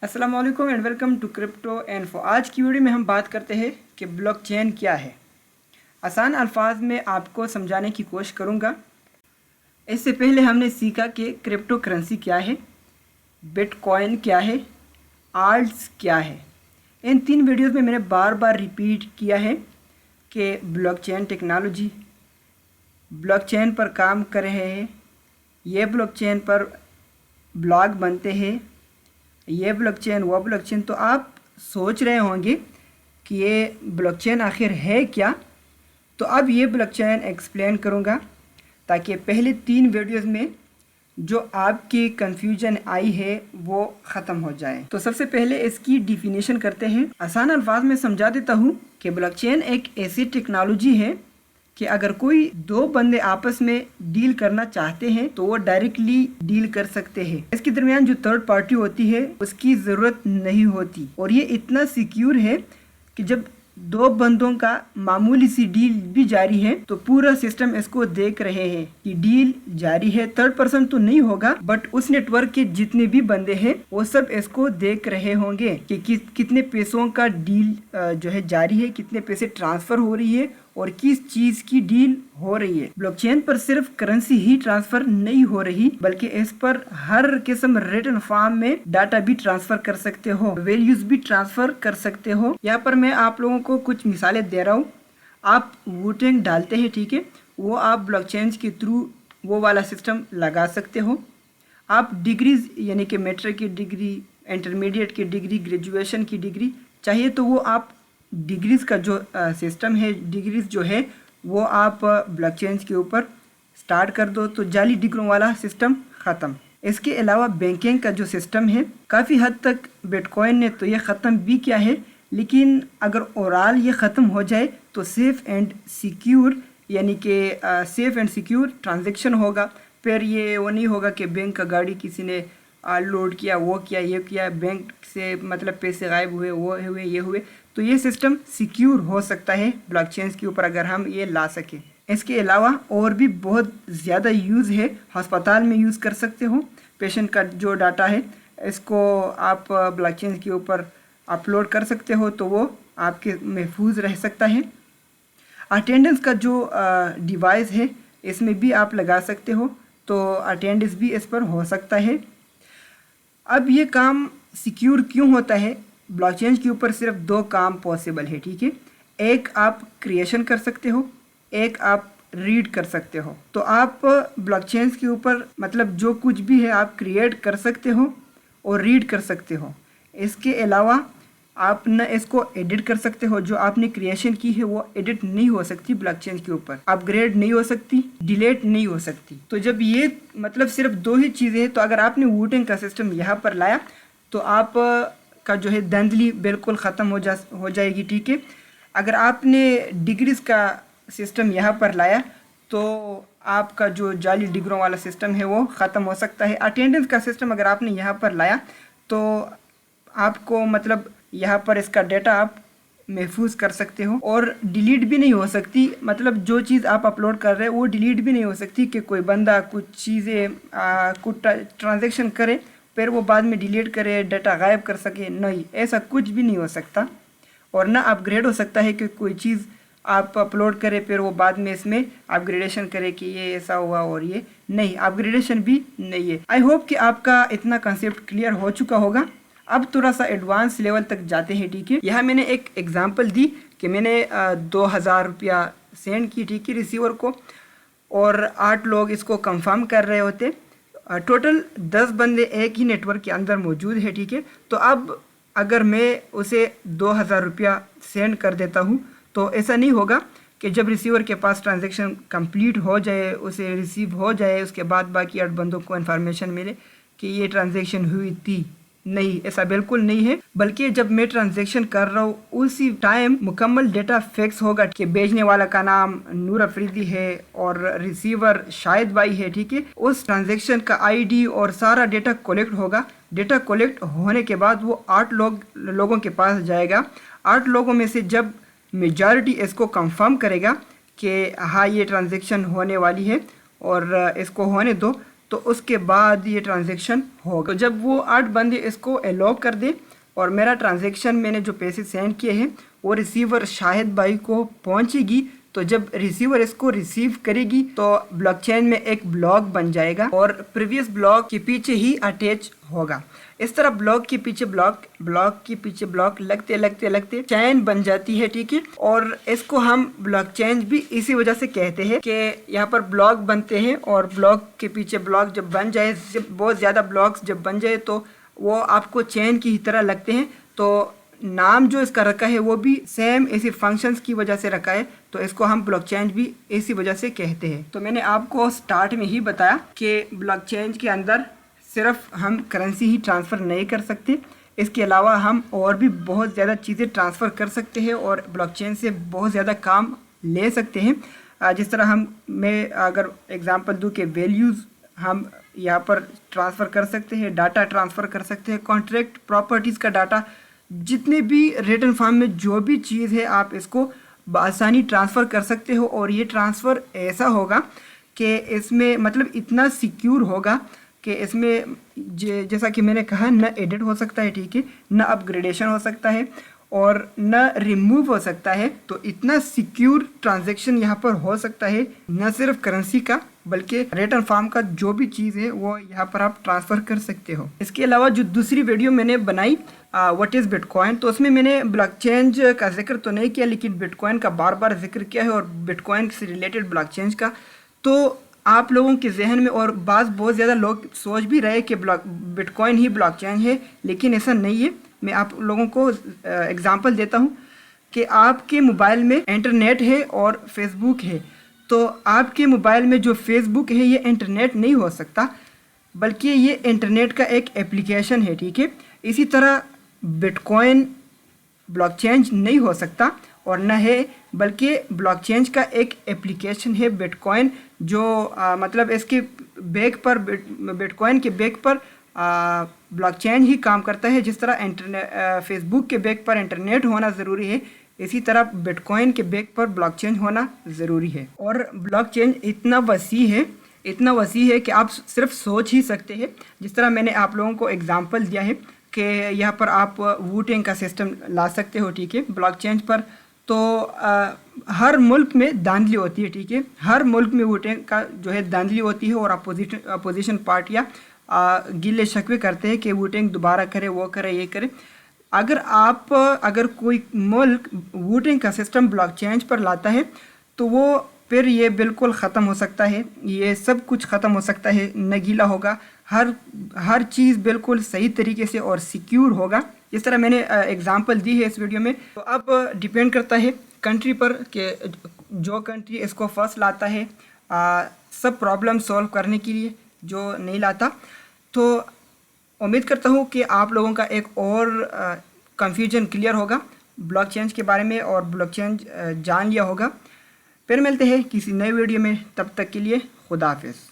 अस्सलाम वालेकुम and welcome to crypto info. आज की वीडियो में हम बात करते हैं कि ब्लॉकचेन क्या है। आसान अल्फाज में आपको समझाने की कोशिश करूंगा। इससे पहले हमने सीखा कि क्रिप्टो करेंसी क्या है, बिटकॉइन क्या है, आल्ट्स क्या है। इन 3 वीडियोस में मैंने बार बार रिपीट किया है कि ब्लॉकचेन टेक्नोलॉजी, ब्लॉकचेन पर काम कर रहे हैं, ये ब्लॉकचेन पर ब्लॉग बनते हैं, ये ब्लॉकचेन वो ब्लॉकचेन। तो आप सोच रहे होंगे कि ये ब्लॉकचेन आखिर है क्या। तो अब ये ब्लॉकचेन एक्सप्लेन करूँगा ताकि पहले 3 वीडियोस में जो आपकी कन्फ्यूजन आई है वो ख़त्म हो जाए। तो सबसे पहले इसकी डिफिनीशन करते हैं। आसान अल्फाज में समझा देता हूँ कि ब्लॉकचेन एक ऐसी टेक्नोलॉजी है कि अगर कोई 2 बंदे आपस में डील करना चाहते हैं तो वो डायरेक्टली डील कर सकते हैं। इसके दरमियान जो थर्ड पार्टी होती है उसकी ज़रूरत नहीं होती, और ये इतना सिक्योर है कि जब 2 बंदों का मामूली सी डील भी जारी है तो पूरा सिस्टम इसको देख रहे हैं कि डील जारी है। थर्ड पर्सन तो नहीं होगा, बट उस नेटवर्क के जितने भी बंदे हैं वो सब इसको देख रहे होंगे कि कितने पैसों का डील जो है जारी है, कितने पैसे ट्रांसफ़र हो रही है और किस चीज़ की डील हो रही है। ब्लॉकचेन पर सिर्फ करेंसी ही ट्रांसफ़र नहीं हो रही, बल्कि इस पर हर किस्म रिटन फॉर्म में डाटा भी ट्रांसफ़र कर सकते हो, वैल्यूज़ भी ट्रांसफ़र कर सकते हो। यहाँ पर मैं आप लोगों को कुछ मिसालें दे रहा हूँ। आप वोटिंग डालते हैं, ठीक है, वो आप ब्लॉकचेन के थ्रू वो वाला सिस्टम लगा सकते हो। आप डिग्रीज यानी कि मैट्रिक की डिग्री, इंटरमीडिएट की डिग्री, ग्रेजुएशन की डिग्री चाहिए तो वो आप डिग्रीज़ का जो सिस्टम है, डिग्रीज़ जो है वो आप ब्लॉकचेन के ऊपर स्टार्ट कर दो तो जाली डिग्रियों वाला सिस्टम ख़त्म। इसके अलावा बैंकिंग का जो सिस्टम है काफ़ी हद तक बिटकॉइन ने तो ये ख़त्म भी किया है, लेकिन अगर ओवरऑल ये ख़त्म हो जाए तो सेफ़ एंड सिक्योर यानी कि सेफ़ एंड सिक्योर ट्रांजेक्शन होगा। फिर ये वो नहीं होगा कि बैंक का गाड़ी किसी ने लोड किया, वो किया, ये किया, बैंक से मतलब पैसे गायब हुए, वो हुए, ये हुए। तो ये सिस्टम सिक्योर हो सकता है ब्लॉकचेन के ऊपर अगर हम ये ला सकें। इसके अलावा और भी बहुत ज़्यादा यूज़ है। अस्पताल में यूज़ कर सकते हो। पेशेंट का जो डाटा है इसको आप ब्लॉकचेन के ऊपर अपलोड कर सकते हो तो वो आपके महफूज रह सकता है। अटेंडेंस का जो डिवाइस है इसमें भी आप लगा सकते हो तो अटेंडेंस भी इस पर हो सकता है। अब ये काम सिक्योर क्यों होता है? ब्लॉकचेन के ऊपर सिर्फ 2 काम पॉसिबल है, ठीक है। एक आप क्रिएशन कर सकते हो, एक आप रीड कर सकते हो। तो आप ब्लॉकचेन के ऊपर मतलब जो कुछ भी है आप क्रिएट कर सकते हो और रीड कर सकते हो। इसके अलावा आप न इसको एडिट कर सकते हो, जो आपने क्रिएशन की है वो एडिट नहीं हो सकती ब्लॉकचेन के ऊपर, अपग्रेड नहीं हो सकती, डिलीट नहीं हो सकती। तो जब ये मतलब सिर्फ 2 ही चीज़ें हैं तो अगर आपने वोटिंग का सिस्टम यहाँ पर लाया तो आप का जो है धांधली बिल्कुल ख़त्म हो जाएगी, ठीक है। अगर आपने डिग्रीज़ का सिस्टम यहाँ पर लाया तो आपका जो जाली डिग्रियों वाला सिस्टम है वो ख़त्म हो सकता है। अटेंडेंस का सिस्टम अगर आपने यहाँ पर लाया तो आपको मतलब यहाँ पर इसका डाटा आप महफूज कर सकते हो और डिलीट भी नहीं हो सकती। मतलब जो चीज़ आप अपलोड कर रहे हैं वो डिलीट भी नहीं हो सकती कि कोई बंदा कुछ चीज़ें कुछ ट्रांजेक्शन करे फिर वो बाद में डिलीट करे, डाटा गायब कर सके, नहीं, ऐसा कुछ भी नहीं हो सकता। और ना अपग्रेड हो सकता है कि कोई चीज़ आप अपलोड करें फिर वो बाद में इसमें अपग्रेडेशन करे कि ये ऐसा हुआ और ये नहीं, अपग्रेडेशन भी नहीं है। आई होप कि आपका इतना कंसेप्ट क्लियर हो चुका होगा। अब थोड़ा सा एडवांस लेवल तक जाते हैं, ठीक है। यहाँ मैंने एक एग्जांपल दी कि मैंने 2000 रुपया सेंड की, ठीक है, रिसीवर को, और 8 लोग इसको कंफर्म कर रहे होते। टोटल 10 बंदे एक ही नेटवर्क के अंदर मौजूद है, ठीक है। तो अब अगर मैं उसे 2000 रुपया सेंड कर देता हूँ तो ऐसा नहीं होगा कि जब रिसीवर के पास ट्रांजैक्शन कंप्लीट हो जाए, उसे रिसीव हो जाए, उसके बाद बाकी 8 बंदों को इन्फॉर्मेशन मिले कि ये ट्रांजैक्शन हुई थी। नहीं, ऐसा बिल्कुल नहीं है, बल्कि जब मैं ट्रांजैक्शन कर रहा हूँ उसी टाइम मुकम्मल डेटा फिक्स होगा कि भेजने वाला का नाम नूर अफरीदी है और रिसीवर शाहिद भाई है, ठीक है। उस ट्रांजैक्शन का आईडी और सारा डेटा कलेक्ट होगा। डेटा कलेक्ट होने के बाद वो 8 लोगों के पास जाएगा। 8 लोगों में से जब मेजॉरिटी इसको कंफर्म करेगा कि हाँ ये ट्रांजैक्शन होने वाली है और इसको होने दो, تو اس کے بعد یہ ٹرانزیکشن ہوگا. تو جب وہ 8 بندے اس کو الاؤ کر دیں اور میرا ٹرانزیکشن میں نے جو پیسے سینڈ کیے ہیں وہ ریسیور شاہد بھائی کو پہنچے گی، تو جب ریسیور اس کو ریسیو کرے گی تو بلاک چین میں ایک بلاک بن جائے گا اور پریویس بلاک کے پیچھے ہی اٹیچ ہوگا. اس طرح بلاک کے پیچھے بلاک لگتے چین بن جاتی ہے. ٹھیک ہے، اور اس کو ہم بلاک چین بھی اسی وجہ سے کہتے ہیں کہ یہاں پر بلاک بنتے ہیں اور بلاک کے پیچھے بلاک جب بن جائے، بہت زیادہ بلاکس جب بن جائے تو وہ آپ کو چین کی طرح لگتے ہیں. تو نام جو اس کا رکھا ہے وہ بھی سیم اسی فنکشنز کی وجہ سے رکھا ہے، تو اس کو ہم بلاک چین بھی اسی وجہ سے کہتے ہیں. تو میں نے آپ کو سٹارٹ میں ہی بتایا کہ بلاک چین کے اندر صرف ہم کرنسی ہی ٹرانسفر نہیں کر سکتے، اس کے علاوہ ہم اور بھی بہت زیادہ چیزیں ٹرانسفر کر سکتے ہیں اور بلاک چین سے بہت زیادہ کام لے سکتے ہیں. جس طرح میں اگر اگزامپل دوں کہ ویلیوز ہم یہاں پر ٹرانسفر کر سکتے ہیں، ڈاٹا ٹرانسفر کر سکتے ہیں، کانٹریکٹ پراپرٹیز کا ڈاٹا، جتنے بھی ریٹن فارم میں جو بھی چیز ہے آپ اس کو بآسانی ٹرانسفر کر سکتے ہو. اور یہ ٹرانسفر ایسا ہوگا کہ اس میں مطلب اتنا سیکیور ہوگا کہ اس میں جیسا کہ میں نے کہا نہ ایڈٹ ہو سکتا ہے، ٹھیک ہے، نہ اپ گریڈیشن ہو سکتا ہے اور نہ ریموو ہو سکتا ہے. تو اتنا سیکیور ٹرانزیکشن یہاں پر ہو سکتا ہے، نہ صرف کرنسی کا بلکہ ریٹن فارم کا جو بھی چیز ہے وہ یہاں پر آپ ٹرانسفر کر سکتے ہو. اس کے علاوہ جو دوسری ویڈیو میں نے بنائی واٹ از بٹ کوائن، تو اس میں نے بلاک چینج کا ذکر تو نہیں کیا لیکن بٹ کوائن کا بار بار ذکر کیا ہے اور بٹ کوائن سے ریلیٹڈ بلاک چینج کا. تو آپ لوگوں کے ذہن میں اور بہت زیادہ لوگ سوچ بھی رہے کہ بٹ کوائن ہی بلاک چین ہے، لیکن ایسا نہیں ہے. میں آپ لوگوں کو اگزامپل دیتا ہوں کہ آپ کے موبائل میں انٹرنیٹ ہے اور فیس بک ہے، تو آپ کے موبائل میں جو فیس بک ہے یہ انٹرنیٹ نہیں ہو سکتا بلکہ یہ انٹرنیٹ کا ایک اپلیکیشن ہے. ٹھیک ہے، اسی طرح بٹ کوائن بلاک چینج نہیں ہو سکتا اور نہ ہے، بلکہ بلاک چینج کا ایک اپلیکیشن ہے بٹ کوائن، جو مطلب اس کے بیک پر بٹ کوائن کے بیک پر بلاک چین ہی کام کرتا ہے. جس طرح فیس بک کے بیک پر انٹرنیٹ ہونا ضروری ہے، اسی طرح بٹ کوائن کے بیک پر بلاک چین ہونا ضروری ہے. اور بلاک چین اتنا وسیع ہے کہ آپ صرف سوچ ہی سکتے ہیں. جس طرح میں نے آپ لوگوں کو اگزامپل دیا ہے کہ یہاں پر آپ ووٹنگ کا سسٹم لا سکتے ہو، ٹھیک ہے، بلاک چین پر. تو ہر ملک میں دھاندلی ہوتی ہے، ٹھیک ہے، ہر ملک میں ووٹنگ کا جو ہے دھاندلی ہوتی ہے اور اپوزیشن پارٹیاں گلے شکوے کرتے ہیں کہ ووٹنگ دوبارہ کرے، وہ کرے، یہ کرے. اگر کوئی ملک ووٹنگ کا سسٹم بلاک چین پر لاتا ہے تو وہ پھر یہ بالکل ختم ہو سکتا ہے، یہ سب کچھ ختم ہو سکتا ہے، نگیلا ہوگا، ہر چیز بالکل صحیح طریقے سے اور سیکیور ہوگا. جس طرح میں نے اگزامپل دی ہے اس ویڈیو میں. تو اب ڈیپینڈ کرتا ہے کنٹری پر کہ جو کنٹری اس کو فرسٹ لاتا ہے سب پرابلم سولو کرنے کے لیے، جو نہیں لاتا. تو امید کرتا ہوں کہ آپ لوگوں کا ایک اور کنفیوژن کلیئر ہوگا بلاک چینج کے بارے میں اور بلاک چینج جان لیا ہوگا. پھر ملتے ہیں کسی نئے ویڈیو میں، تب تک کے لیے خدا حافظ.